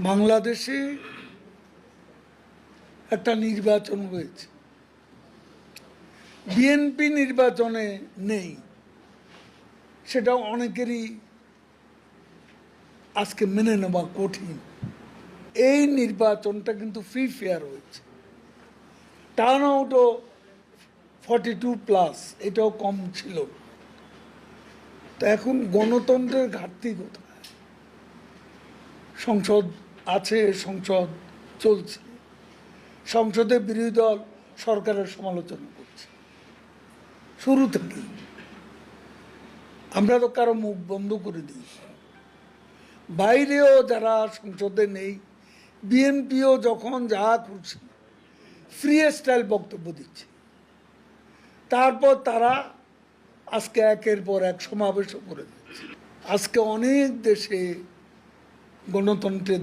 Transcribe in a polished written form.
বাংলাদেশে একটা নির্বাচন হয়েছে, বিএনপি নির্বাচনে নেই, সেটা অনেকেরই আজকে মেনে নেওয়া কঠিন। এই নির্বাচনটা কিন্তু ফ্রি ফেয়ার হয়েছে, টার্ন আউটও 42+, এটাও কম ছিল। তো এখন গণতন্ত্রের ঘাটতি কোথায়? সংসদ আছে, সংসদ চলছে, সংসদে বিরোধী দল সরকারের সমালোচনা করছে শুরু থেকে। আমরা তো কারো মুখ বন্ধ করে দিই, বাইরেও যারা সংসদে নেই, বিএনপিও যখন যা করছে ফ্রি স্টাইল বক্তব্য দিচ্ছে। তারপর তারা আজকে একের পর এক সমাবেশও করে দিচ্ছে। আজকে অনেক দেশে গণতন্ত্রের